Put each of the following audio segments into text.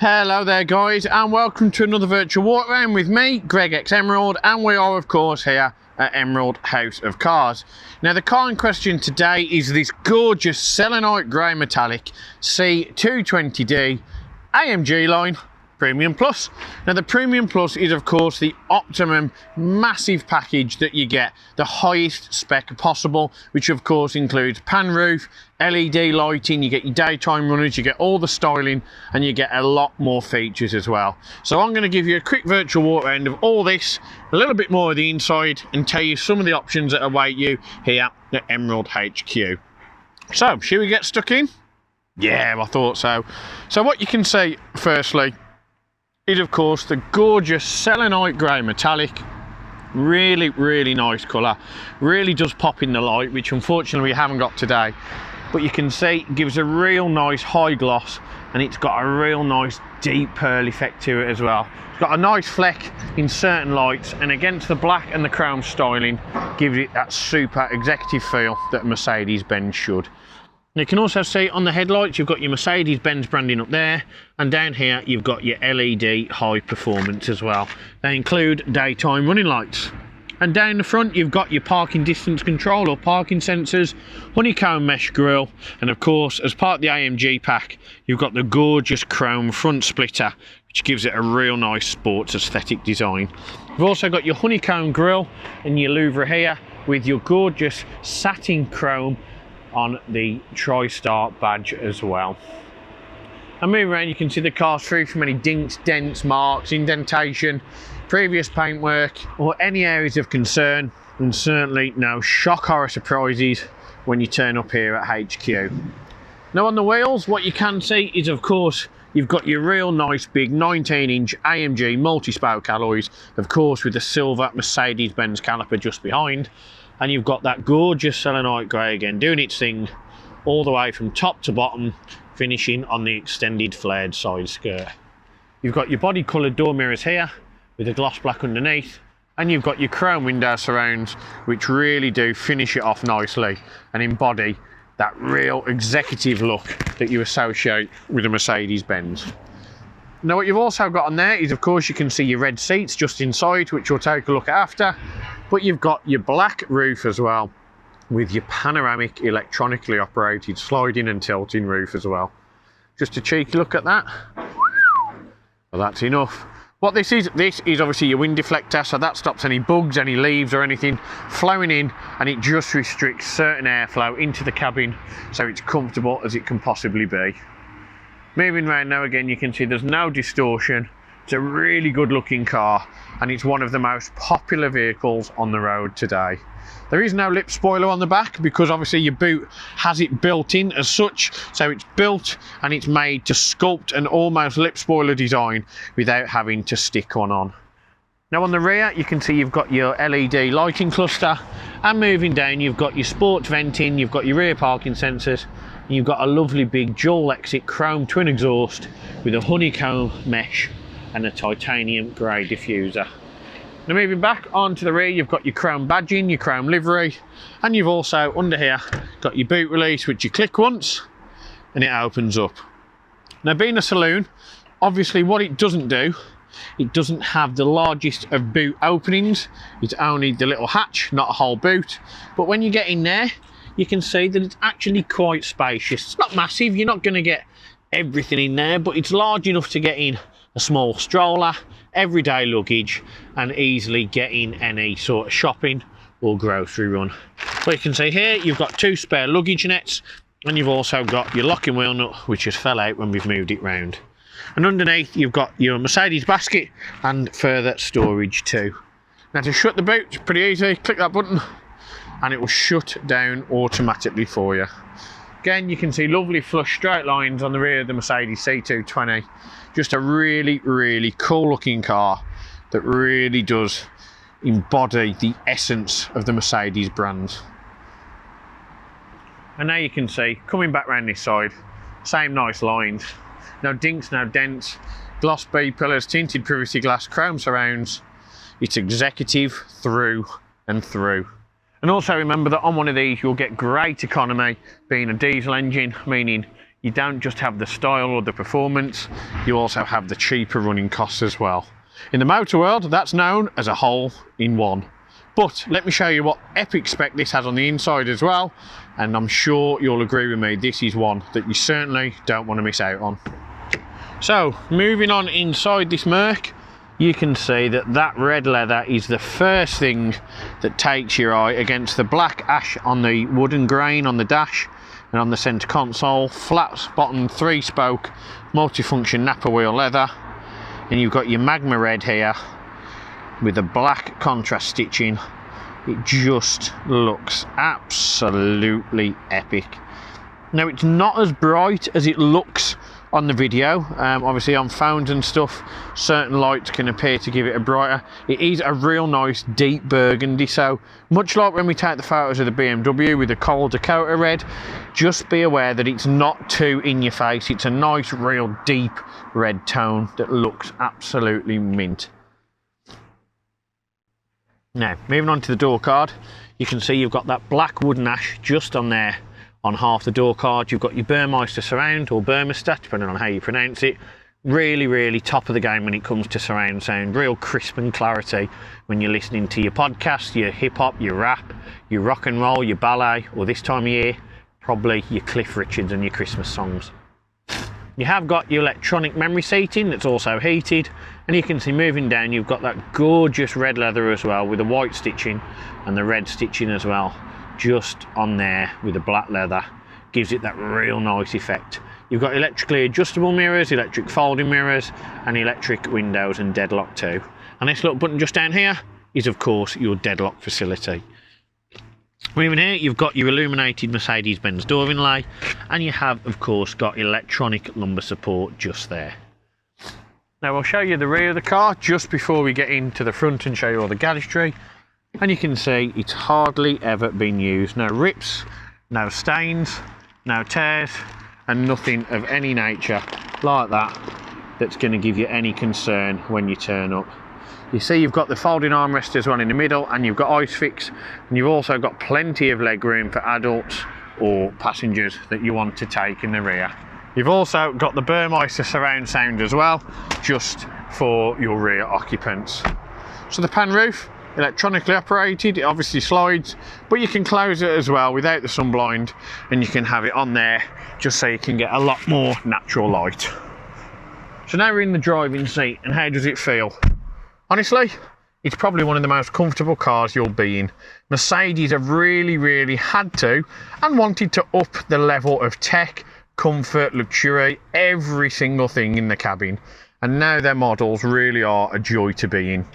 Hello there guys, and welcome to another virtual walk around with me, Greg X Emerald, and we are of course here at Emerald House of Cars. Now the car in question today is this gorgeous Selenite Grey Metallic C220D AMG line Premium Plus. Now the Premium Plus is of course the optimum massive package that you get, the highest spec possible, which of course includes pan roof, LED lighting, you get your daytime runners, you get all the styling, and you get a lot more features as well. So I'm going to give you a quick virtual walk around of all this, a little bit more of the inside, and tell you some of the options that await you here at Emerald HQ. So shall we get stuck in? Yeah, I thought so. So what you can see firstly is of course the gorgeous Selenite Grey Metallic. Really nice colour, really does pop in the light, which unfortunately we haven't got today, but you can see it gives a real nice high gloss, and it's got a real nice deep pearl effect to it as well. It's got a nice fleck in certain lights, and against the black and the chrome styling gives it that super executive feel that Mercedes-Benz should. You can also see on the headlights you've got your Mercedes-Benz branding up there, and down here you've got your LED high performance as well. They include daytime running lights. And down the front you've got your parking distance control or parking sensors, honeycomb mesh grille, and of course as part of the AMG pack you've got the gorgeous chrome front splitter, which gives it a real nice sports aesthetic design. You've also got your honeycomb grille and your louvre here with your gorgeous satin chrome on the TriStar badge as well. And moving around you can see the car's free from any dinks, dents, marks, indentation, previous paintwork or any areas of concern, and certainly no shock horror surprises when you turn up here at HQ. Now on the wheels what you can see is of course you've got your real nice big 19-inch AMG multispoke alloys, of course with the silver Mercedes-Benz caliper just behind. And you've got that gorgeous Selenite Grey again doing its thing all the way from top to bottom, finishing on the extended flared side skirt. You've got your body coloured door mirrors here with a gloss black underneath, and you've got your chrome window surrounds which really do finish it off nicely and embody that real executive look that you associate with a Mercedes-Benz. Now what you've also got on there is of course you can see your red seats just inside, which we'll take a look at after, but you've got your black roof as well with your panoramic electronically operated sliding and tilting roof as well. Just a cheeky look at that. Well, that's enough. What this is obviously your wind deflector, so that stops any bugs, any leaves or anything flowing in, and it just restricts certain airflow into the cabin so it's comfortable as it can possibly be. Moving around now again you can see there's no distortion. It's a really good looking car, and it's one of the most popular vehicles on the road today. There is no lip spoiler on the back because obviously your boot has it built in as such, so it's built and it's made to sculpt an almost lip spoiler design without having to stick one on. Now on the rear you can see you've got your LED lighting cluster, and moving down you've got your sports venting, you've got your rear parking sensors, and you've got a lovely big dual exit chrome twin exhaust with a honeycomb mesh and a titanium grey diffuser. Now moving back onto the rear you've got your chrome badging, your chrome livery, and you've also under here got your boot release which you click once and it opens up. Now being a saloon, obviously what it doesn't do, it doesn't have the largest of boot openings. It's only the little hatch, not a whole boot. But when you get in there, you can see that it's actually quite spacious. It's not massive, you're not going to get everything in there, but it's large enough to get in a small stroller, everyday luggage, and easily get in any sort of shopping or grocery run. So you can see here you've got two spare luggage nets, and you've also got your locking wheel nut which has fell out when we've moved it round. And underneath you've got your Mercedes basket and further storage too. Now to shut the boot, it's pretty easy. Click that button and it will shut down automatically for you. Again, you can see lovely flush straight lines on the rear of the Mercedes C220. Just a really cool looking car that really does embody the essence of the Mercedes brand. And now you can see, coming back round this side, same nice lines. No dinks, no dents, gloss B pillars, tinted privacy glass, chrome surrounds. It's executive through and through. And also remember that on one of these you'll get great economy, being a diesel engine, meaning you don't just have the style or the performance, you also have the cheaper running costs as well. In the motor world, that's known as a hole-in-one. But let me show you what epic spec this has on the inside as well, and I'm sure you'll agree with me, this is one that you certainly don't want to miss out on. So, moving on inside this Merc, you can see that that red leather is the first thing that takes your eye against the black ash on the wooden grain on the dash and on the centre console. Flat bottom 3-spoke multifunction Nappa wheel leather, and you've got your magma red here with the black contrast stitching. It just looks absolutely epic. Now, it's not as bright as it looks on the video. Obviously on phones and stuff, certain lights can appear to give it a brighter. It is a real nice deep burgundy, so much like when we take the photos of the BMW with the coal Dakota red, just be aware that it's not too in your face. It's a nice real deep red tone that looks absolutely mint. Now, moving on to the door card, you can see you've got that black wooden ash just on there on half the door card. You've got your Burmester Surround, or Burmester, depending on how you pronounce it. Really top of the game when it comes to surround sound. Real crisp and clarity when you're listening to your podcast, your hip-hop, your rap, your rock and roll, your ballet, or this time of year, probably your Cliff Richards and your Christmas songs. You have got your electronic memory seating that's also heated, and you can see moving down you've got that gorgeous red leather as well with the white stitching and the red stitching as well, just on there with the black leather. Gives it that real nice effect. You've got electrically adjustable mirrors, electric folding mirrors, and electric windows and deadlock too. And this little button just down here is of course your deadlock facility. Moving here, you've got your illuminated Mercedes-Benz door inlay, and you have of course got electronic lumbar support just there. Now I'll show you the rear of the car just before we get into the front and show you all the gadgetry. And you can see it's hardly ever been used. No rips, no stains, no tears, and nothing of any nature like that that's going to give you any concern when you turn up. You see you've got the folding armrest as well in the middle, and you've got ISOFIX, and you've also got plenty of leg room for adults or passengers that you want to take in the rear. You've also got the Burmester Surround Sound as well, just for your rear occupants. So the pan roof, electronically operated, it obviously slides, but you can close it as well without the sunblind, and you can have it on there just so you can get a lot more natural light. So now we're in the driving seat, and how does it feel? Honestly, it's probably one of the most comfortable cars you'll be in. Mercedes have really had to and wanted to up the level of tech, comfort, luxury, every single thing in the cabin, and now their models really are a joy to be in.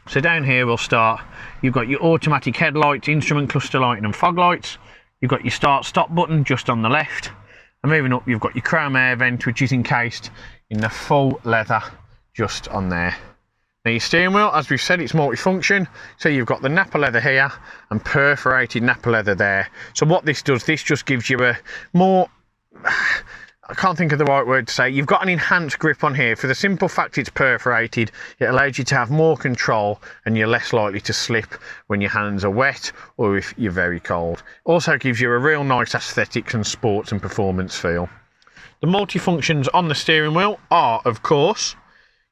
So down here we'll start. You've got your automatic headlights, instrument cluster lighting and fog lights. You've got your start stop button just on the left, and moving up you've got your chrome air vent, which is encased in the full leather just on there. Now your steering wheel, as we've said, it's multifunction, so you've got the Nappa leather here and perforated Nappa leather there. So what this does, this just gives you a more, I can't think of the right word to say, you've got an enhanced grip on here. For the simple fact it's perforated, it allows you to have more control, and you're less likely to slip when your hands are wet or if you're very cold. Also gives you a real nice aesthetics and sports and performance feel. The multifunctions on the steering wheel are, of course,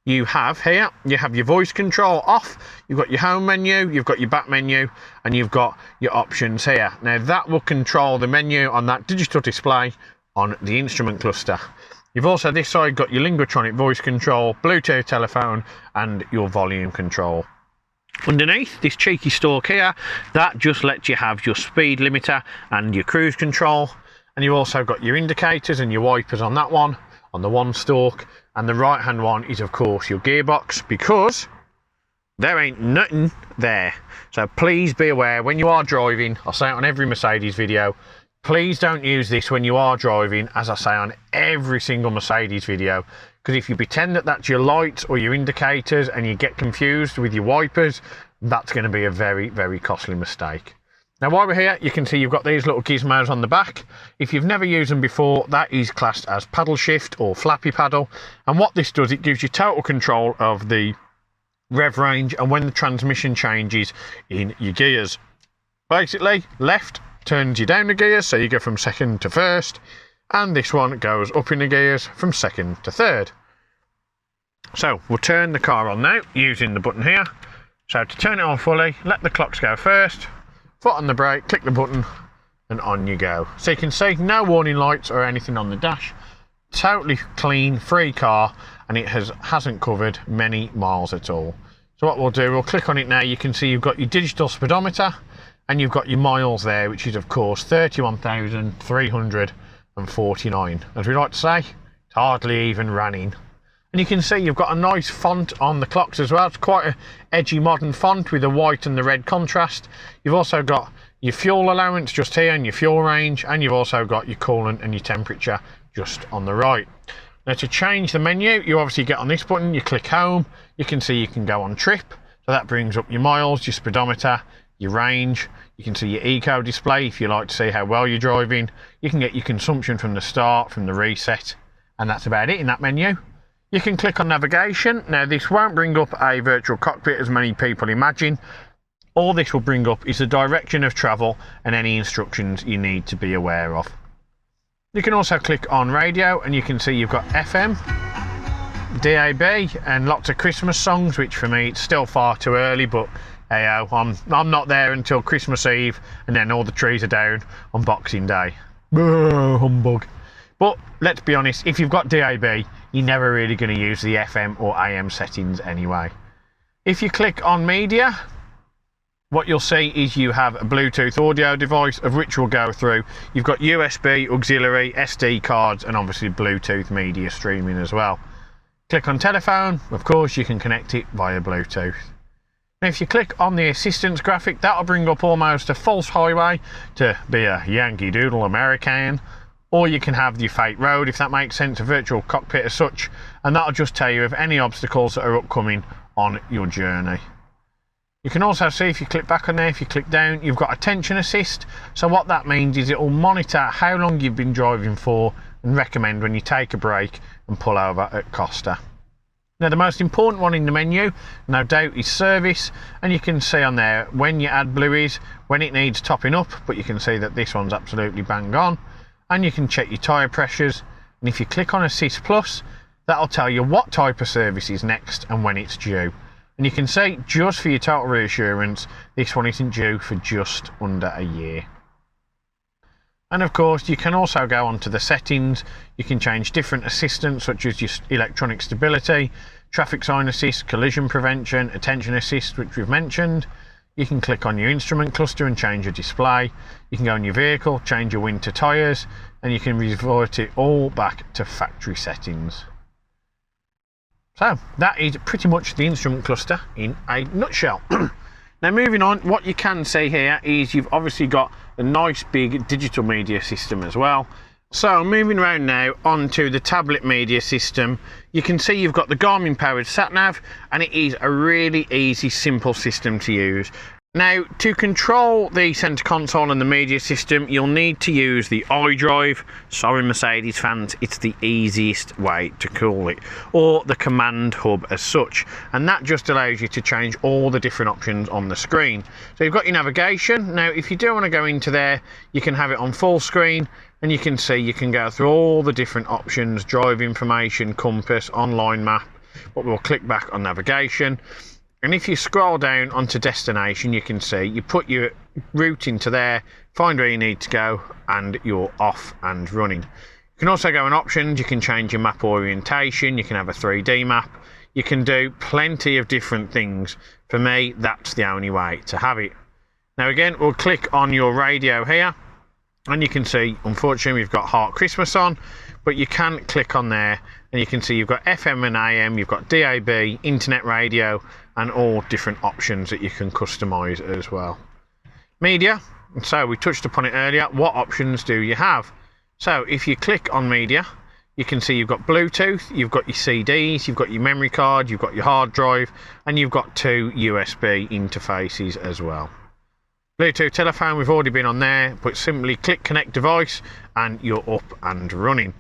you have here, you have your voice control off, you've got your home menu, you've got your back menu, and you've got your options here. Now that will control the menu on that digital display on the instrument cluster. You've also this side got your Linguatronic voice control, Bluetooth telephone, and your volume control. Underneath this cheeky stalk here, that just lets you have your speed limiter and your cruise control, and you've also got your indicators and your wipers on that one, on the one stalk, and the right hand one is of course your gearbox, because there ain't nothing there. So please be aware when you are driving, I'll say it on every Mercedes video, please don't use this when you are driving, as I say on every single Mercedes video, because if you pretend that that's your lights or your indicators and you get confused with your wipers, that's going to be a very costly mistake. Now while we're here, you can see you've got these little gizmos on the back. If you've never used them before, that is classed as paddle shift or flappy paddle, and what this does, it gives you total control of the rev range and when the transmission changes in your gears. Basically, left turns you down the gears, so you go from second to first, and this one goes up in the gears from second to third. So we'll turn the car on now using the button here. So to turn it on fully, let the clocks go first, foot on the brake, click the button, and on you go. So you can see no warning lights or anything on the dash. Totally clean, free car, and it hasn't covered many miles at all. So what we'll do, we'll click on it now. You can see you've got your digital speedometer and you've got your miles there, which is of course 31,349. As we like to say, it's hardly even running. And you can see you've got a nice font on the clocks as well. It's quite an edgy modern font with the white and the red contrast. You've also got your fuel allowance just here and your fuel range, and you've also got your coolant and your temperature just on the right. Now to change the menu, you obviously get on this button, you click home, you can see you can go on trip. So that brings up your miles, your speedometer, your range. You can see your eco display if you like to see how well you're driving. You can get your consumption from the start, from the reset, and that's about it in that menu. You can click on navigation. Now this won't bring up a virtual cockpit as many people imagine. All this will bring up is the direction of travel and any instructions you need to be aware of. You can also click on radio and you can see you've got FM, DAB and lots of Christmas songs, which for me it's still far too early, but hey, I'm not there until Christmas Eve and then all the trees are down on Boxing Day. Humbug. But let's be honest, if you've got DAB, you're never really going to use the FM or AM settings anyway. If you click on media, what you'll see is you have a Bluetooth audio device, of which we'll go through. You've got USB, auxiliary, SD cards, and obviously Bluetooth media streaming as well. Click on telephone, of course you can connect it via Bluetooth. Now if you click on the assistance graphic, that'll bring up almost a false highway to be a Yankee Doodle American. Or you can have your fake road, if that makes sense, a virtual cockpit as such, and that'll just tell you of any obstacles that are upcoming on your journey. You can also see, if you click back on there, if you click down, you've got attention assist. So what that means is it will monitor how long you've been driving for and recommend when you take a break and pull over at Costa. Now the most important one in the menu, no doubt, is service, and you can see on there when you add blueies, when it needs topping up, but you can see that this one's absolutely bang on. And you can check your tyre pressures, and if you click on Assist Plus, that'll tell you what type of service is next and when it's due. And you can see, just for your total reassurance, this one isn't due for just under a year. And of course you can also go onto the settings. You can change different assistants such as your electronic stability, traffic sign assist, collision prevention, attention assist, which we've mentioned. You can click on your instrument cluster and change your display. You can go on your vehicle, change your winter tyres, and you can revert it all back to factory settings. So that is pretty much the instrument cluster in a nutshell. Now moving on, what you can see here is you've obviously got a nice big digital media system as well. So moving around now onto the tablet media system, you can see you've got the Garmin powered sat-nav, and it is a really easy, simple system to use. Now to control the centre console and the media system, you'll need to use the iDrive. Sorry Mercedes fans, it's the easiest way to call it, or the COMAND hub as such, and that just allows you to change all the different options on the screen. So you've got your navigation. Now if you do want to go into there, you can have it on full screen, and you can see you can go through all the different options: drive information, compass, online map. But we'll click back on navigation. And if you scroll down onto destination, you can see you put your route into there, find where you need to go, and you're off and running. You can also go in options. You can change your map orientation. You can have a 3D map. You can do plenty of different things. For me, that's the only way to have it. Now again, we'll click on your radio here, and you can see, unfortunately, we've got Heart Christmas on, but you can click on there and you can see you've got FM and AM, you've got DAB, internet radio, and all different options that you can customize as well. Media, so we touched upon it earlier. What options do you have? So if you click on media, you can see you've got Bluetooth, you've got your CDs, you've got your memory card, you've got your hard drive, and you've got 2 USB interfaces as well. Bluetooth telephone, we've already been on there, but simply click connect device and you're up and running.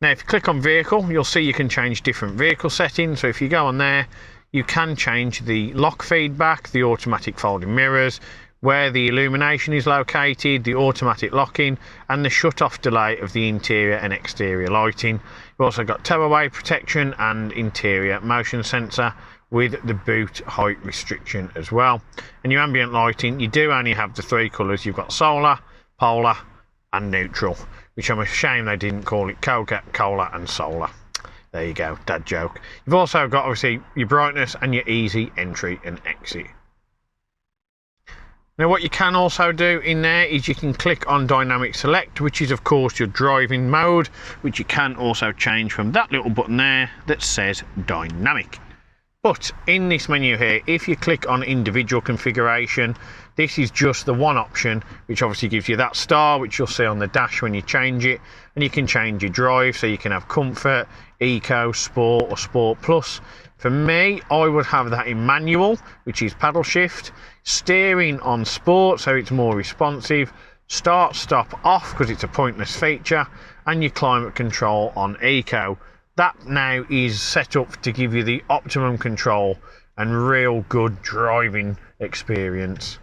Now if you click on vehicle, you'll see you can change different vehicle settings. So if you go on there, you can change the lock feedback, the automatic folding mirrors, where the illumination is located, the automatic locking, and the shut-off delay of the interior and exterior lighting. You've also got tow-away protection and interior motion sensor with the boot height restriction as well. And your ambient lighting, you do only have the 3 colours. You've got solar, polar and neutral, which I'm ashamed they didn't call it Cola and solar. There you go, dad joke. You've also got obviously your brightness and your easy entry and exit. Now what you can also do in there is you can click on dynamic select, which is of course your driving mode, which you can also change from that little button there that says dynamic. But in this menu here, if you click on individual configuration, this is just the one option, which obviously gives you that star, which you'll see on the dash when you change it. And you can change your drive, so you can have comfort, eco, sport or sport plus. For me, I would have that in manual, which is paddle shift, steering on sport, so it's more responsive, start stop off because it's a pointless feature, and your climate control on eco. That now is set up to give you the optimum control and real good driving experience.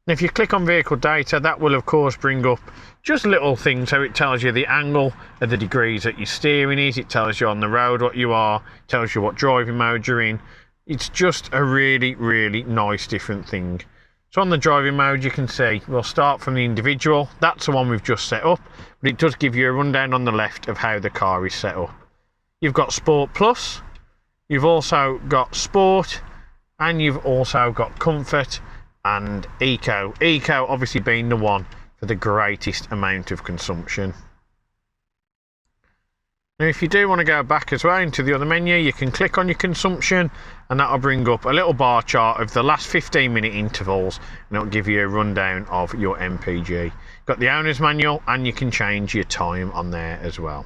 Now, if you click on vehicle data, that will of course bring up just little things. So it tells you the angle of the degrees that your steering is, it tells you on the road what you are, it tells you what driving mode you're in. It's just a really, really nice different thing. So on the driving mode, you can see we'll start from the individual. That's the one we've just set up, but it does give you a rundown on the left of how the car is set up. You've got Sport Plus, you've also got Sport, and you've also got Comfort and Eco. Eco obviously being the one for the greatest amount of consumption. Now if you do want to go back as well into the other menu, you can click on your consumption and that'll bring up a little bar chart of the last 15-minute intervals, and it'll give you a rundown of your MPG. Got the owner's manual and you can change your time on there as well.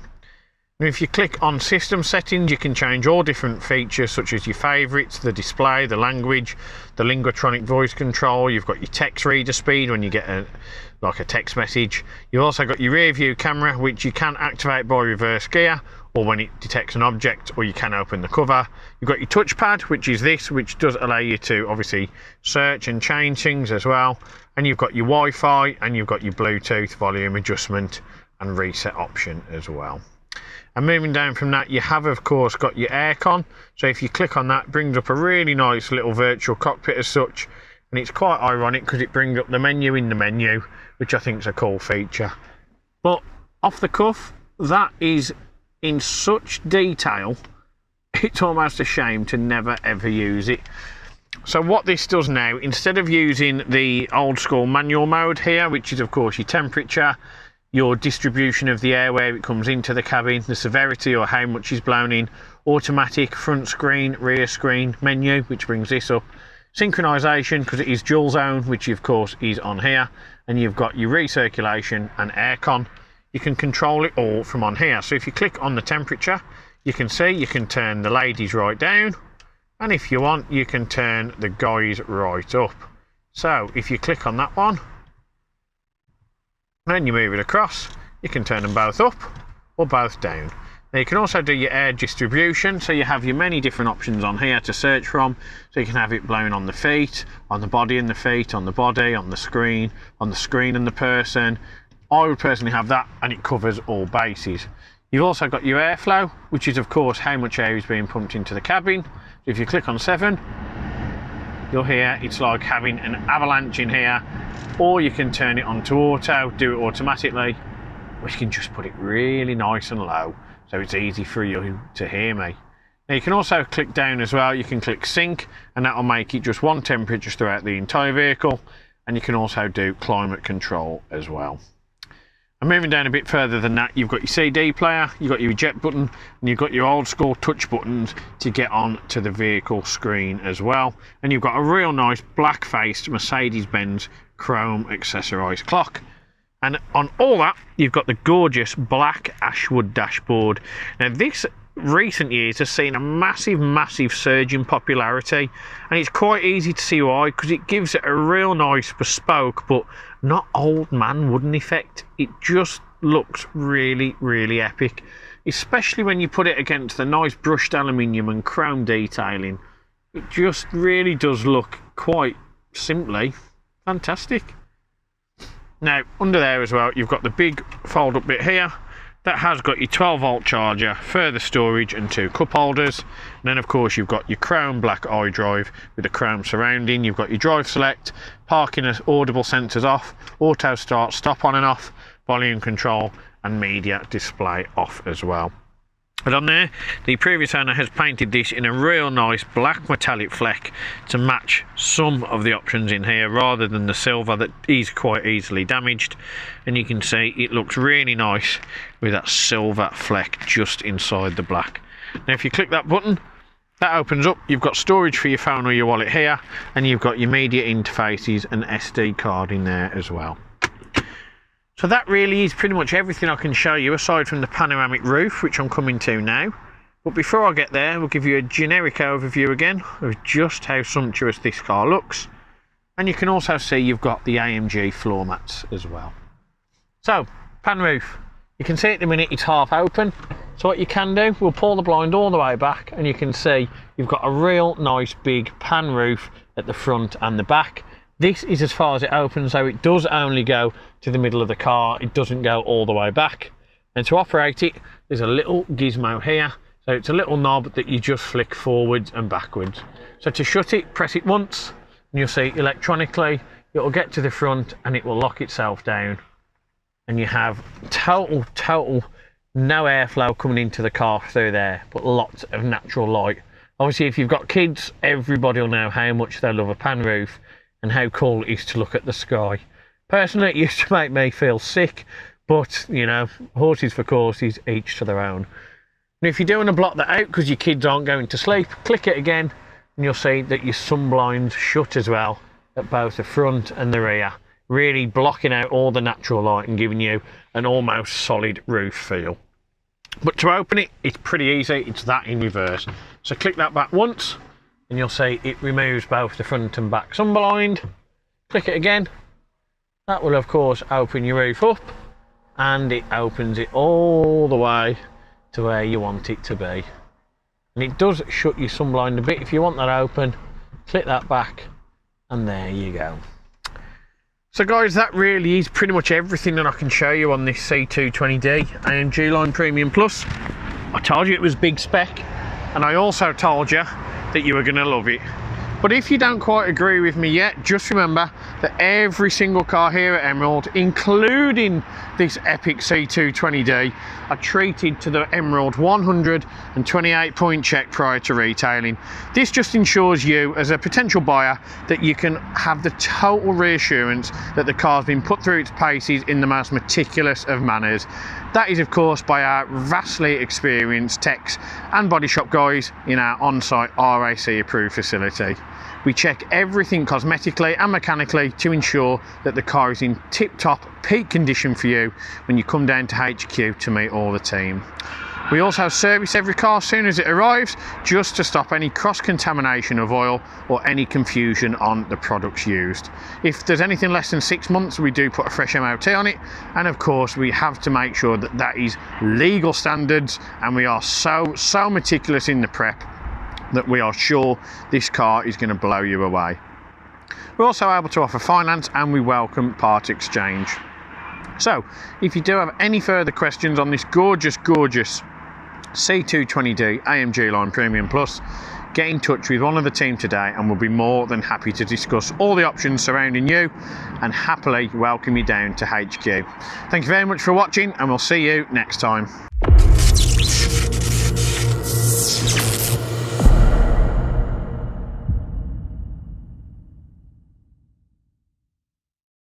Now if you click on system settings, you can change all different features such as your favourites, the display, the language, the linguatronic voice control. You've got your text reader speed when you get a text message. You've also got your rear view camera, which you can activate by reverse gear or when it detects an object, or you can open the cover. You've got your touchpad, which is this, which does allow you to obviously search and change things as well. And you've got your Wi-Fi and you've got your Bluetooth volume adjustment and reset option as well. And moving down from that, you have of course got your aircon. So if you click on that, it brings up a really nice little virtual cockpit as such. And it's quite ironic because it brings up the menu in the menu, which I think is a cool feature. But off the cuff, that is in such detail, it's almost a shame to never ever use it. So what this does now, instead of using the old school manual mode here, which is of course your temperature, your distribution of the air where it comes into the cabin, the severity or how much is blown in, automatic front screen, rear screen menu, which brings this up, synchronization because it is dual zone, which of course is on here, and you've got your recirculation and aircon. You can control it all from on here. So if you click on the temperature, you can see you can turn the ladies right down, and if you want you can turn the guys right up. So if you click on that one and you move it across, you can turn them both up or both down. Now you can also do your air distribution, so you have your many different options on here to search from. So you can have it blown on the feet, on the body and the feet, on the body, on the screen and the person. I would personally have that, and it covers all bases. You've also got your airflow, which is of course how much air is being pumped into the cabin. So if you click on 7, you'll hear it's like having an avalanche in here, or you can turn it on to auto, do it automatically, or you can just put it really nice and low so it's easy for you to hear me. Now you can also click down as well, you can click sync and that will make it just one temperature throughout the entire vehicle, and you can also do climate control as well. And moving down a bit further than that, you've got your CD player, you've got your eject button, and you've got your old school touch buttons to get on to the vehicle screen as well. And you've got a real nice black faced Mercedes-Benz chrome accessorized clock. And on all that, you've got the gorgeous black Ashwood dashboard. Now this recent years has seen a massive surge in popularity, and it's quite easy to see why, because it gives it a real nice bespoke but not old man wooden effect. It just looks really epic, especially when you put it against the nice brushed aluminium and chrome detailing. It just really does look quite simply Fantastic. Now, under there as well, you've got the big fold-up bit here. That has got your 12-volt charger, further storage and 2 cup holders. And then, of course, you've got your chrome black iDrive with the chrome surrounding. You've got your drive select, parking audible sensors off, auto start, stop on and off, volume control, and media display off as well. But on there, the previous owner has painted this in a real nice black metallic fleck to match some of the options in here rather than the silver that is quite easily damaged. And you can see it looks really nice with that silver fleck just inside the black. Now if you click that button, that opens up. You've got storage for your phone or your wallet here, and you've got your media interfaces and SD card in there as well. So that really is pretty much everything I can show you aside from the panoramic roof, which I'm coming to now. But before I get there, we'll give you a generic overview again of just how sumptuous this car looks. And you can also see you've got the AMG floor mats as well. So, pan roof. You can see at the minute it's half open. So what you can do, we'll pull the blind all the way back and you can see you've got a real nice big pan roof at the front and the back. This is as far as it opens, so it does only go to the middle of the car. It doesn't go all the way back. And to operate it, there's a little gizmo here. So it's a little knob that you just flick forwards and backwards. So to shut it, press it once, and you'll see electronically, it'll get to the front and it will lock itself down. And you have total no airflow coming into the car through there, but lots of natural light. Obviously, if you've got kids, everybody will know how much they love a pan roof and how cool it is to look at the sky. Personally, it used to make me feel sick, but, you know, horses for courses, each to their own. And if you do want to block that out because your kids aren't going to sleep, click it again, and you'll see that your sun blinds shut as well at both the front and the rear, really blocking out all the natural light and giving you an almost solid roof feel. But to open it, it's pretty easy. It's that in reverse. So click that back once, and you'll see it removes both the front and back sun blind. Click it again. That will of course open your roof up, and it opens it all the way to where you want it to be. And it does shut your sun blind a bit. If you want that open, click that back, and there you go. So guys, that really is pretty much everything that I can show you on this C220D AMG Line Premium Plus. I told you it was big spec, and I also told you that you were going to love it. But if you don't quite agree with me yet, just remember that every single car here at Emerald, including this epic C220D, are treated to the Emerald 128-point check prior to retailing. This just ensures you, as a potential buyer, that you can have the total reassurance that the car's been put through its paces in the most meticulous of manners. That is, of course, by our vastly experienced techs and body shop guys in our on-site RAC approved facility. We check everything cosmetically and mechanically to ensure that the car is in tip-top peak condition for you when you come down to HQ to meet all the team. We also service every car as soon as it arrives, just to stop any cross-contamination of oil or any confusion on the products used. If there's anything less than 6 months, we do put a fresh MOT on it, and of course we have to make sure that that is legal standards, and we are so meticulous in the prep that we are sure this car is going to blow you away. We're also able to offer finance, and we welcome part exchange. So if you do have any further questions on this gorgeous C220D AMG Line Premium Plus, get in touch with one of the team today and we'll be more than happy to discuss all the options surrounding you and happily welcome you down to HQ. Thank you very much for watching, and we'll see you next time.